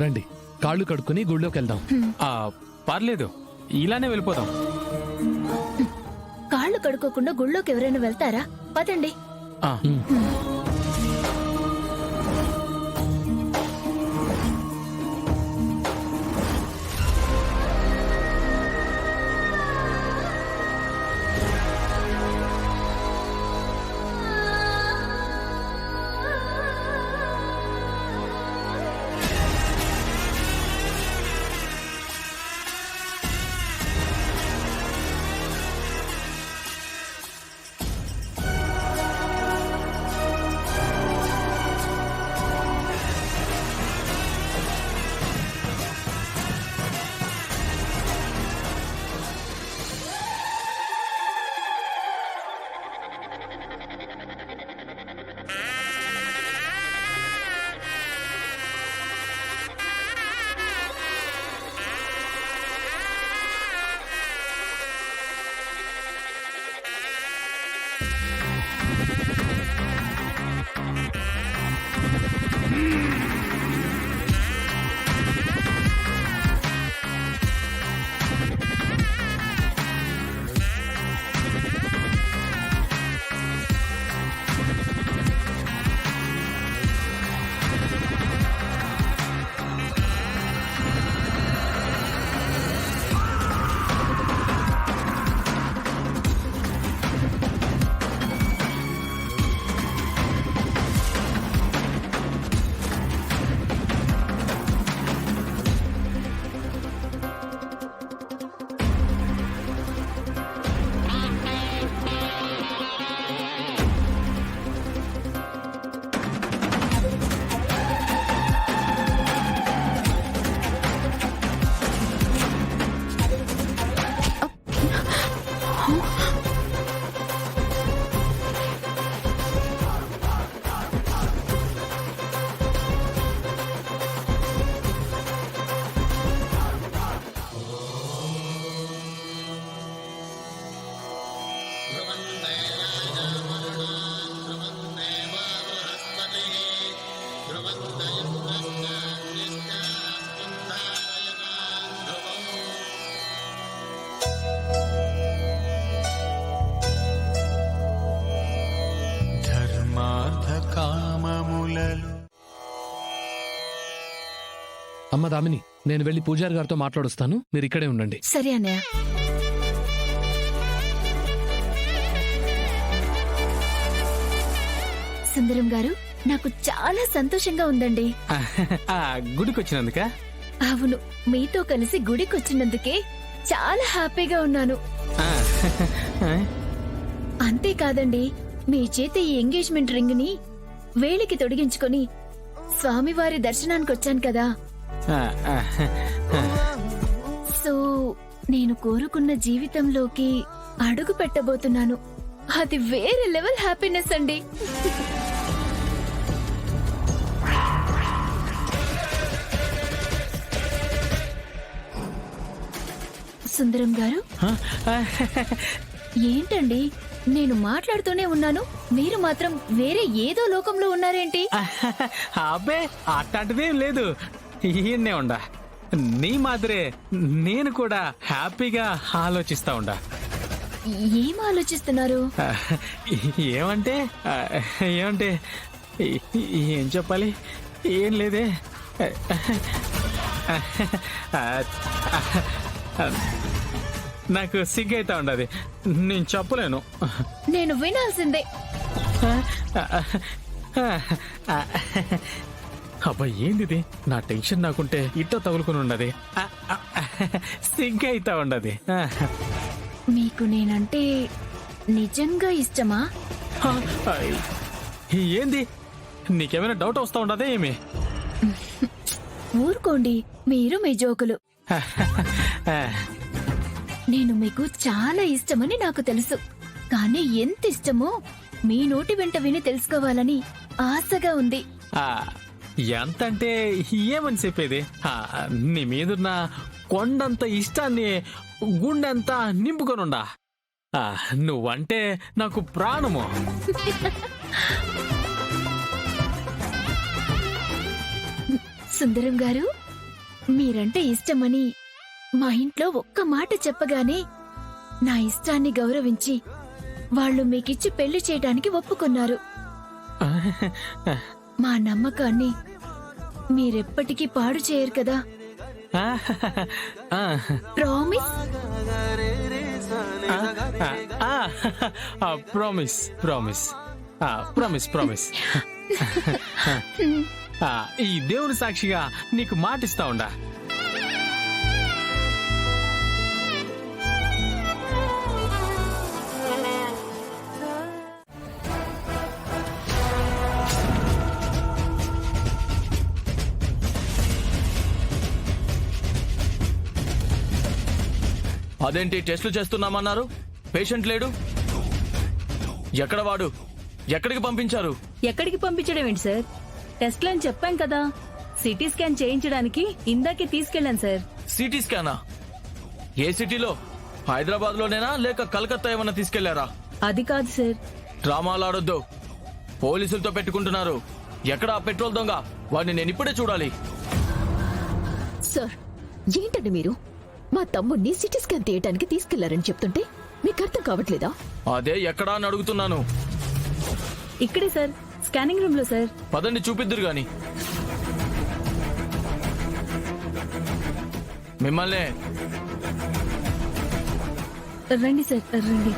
రండి, కాళ్ళు కడుక్కుని గుళ్ళోకి వెళ్దాం. పర్లేదు, ఇలానే వెళ్ళిపోదాం. కాళ్ళు కడుక్కోకుండా గుళ్ళోకి ఎవరైనా వెళ్తారా? పదండి. అమ్మ దామిని, నేను వెళ్లి పూజారి గారితో మాట్లాడొస్తాను, మీరు ఇక్కడే ఉండండి. సరే అన్నయ్య. సుందరం గారు, నాకు చాలా సంతోషంగా ఉందండి. గుడికి వచ్చినందుక? అవును, మీతో కలిసి గుడికొచ్చినందుకే చాలా హ్యాపీగా ఉన్నాను. అంతేకాదండి, మీ చేతి ఈ ఎంగేజ్మెంట్ రింగ్ ని వేలికి తొడిగించుకొని స్వామివారి దర్శనానికి వచ్చాను కదా. సో నేను కోరుకున్న జీవితంలోకి అడుగు పెట్టబోతున్నాను. అది వేరే లెవెల్ హ్యాపీనెస్ అండి. సుందరం గారు, ఏంటండి నేను మాట్లాడుతూనే ఉన్నాను, మీరు మాత్రం వేరే ఏదో లోకంలో ఉన్నారేంటి? అబ్బే, అట్లాంటిదేం లేదు, ఈయన్నే ఉండా. నీ మాదిరే నేను కూడా హ్యాపీగా ఆలోచిస్తా ఉండా. ఏం ఆలోచిస్తున్నారు? ఏమంటే ఏమంటే ఏం చెప్పాలి, ఏం లేదే. నాకు సిగ్గైతా ఉండదు, నేను చెప్పలేను. నేను వినాల్సిందే. అబ్బా, ఏందిది, నా టెన్షన్ నాకుంటే ఇట్ట తగులుకుని ఉండదు, సిగ్గైతా ఉండదు. మీకు నేనంటే నిజంగా ఇష్టమా? ఏంది, నీకేమైనా డౌట్ వస్తా ఉండదే ఏమి? ఊరుకోండి, మీరు మీ జోకులు. నేను మీకు చాలా ఇష్టమని నాకు తెలుసు, కానీ ఎంత ఇష్టమో మీ నోటి వెంట విని తెలుసుకోవాలని ఆశగా ఉంది. ఎంతంటే ఏమని చెప్పేది, నీ మీదున్న కొండంత ఇష్టాన్ని గుండెంతా నింపుకొనుండా. నువ్వంటే నాకు ప్రాణము. సుందరం గారు, మీరంటే ఇష్టమని మా ఇంట్లో ఒక్క మాట చెప్పగానే నా ఇష్టాన్ని గౌరవించి వాళ్ళు మీకిచ్చి పెళ్లి చేయడానికి ఒప్పుకున్నారు. మా నమ్మకాన్ని మీరెప్పటికీ పాడు చేయరు కదా? Promise? Promise promise promise promise. ఈ దేవుని సాక్షిగా నీకు మాటిస్తా ఉండా. అదేంటి టెస్టులు చేస్తున్నామన్నారు? పేషెంట్ లేడు, ఎక్కడ వాడు? ఎక్కడికి పంపించారు? ఎక్కడికి పంపించడం ఏంటి సార్? టెస్ట్లు అని చెప్పాం కదా. సిటీ స్కాన్ చేయించడానికి ఇందాకే తీసుకెళ్ళాను సార్. సిటీ స్కానా? ఏ సిటీలో? హైదరాబాద్ లోనేనా లేక కలకత్తా ఏమన్నా తీసుకెళ్లారా? అది కాదు సార్. డ్రామాలు ఆడొద్దు, పోలీసులతో పెట్టుకుంటున్నారు. ఎక్కడ ఆ పెట్రోల్ దొంగ? వాడిని నేను ఇప్పుడే చూడాలి. సార్, ఏంటండి మీరు మా తమ్ముడిని సిటీ స్కాన్ తీయటానికి తీసుకెళ్లారని చెప్తుంటే మీకు అర్థం కావట్లేదా? అదే ఎక్కడా అని అడుగుతున్నాను. ఇక్కడే సార్, స్కానింగ్ రూమ్ లో సార్. పదండి చూపిద్దురు గాని. మిమ్మల్నే. రండి సార్, రండి.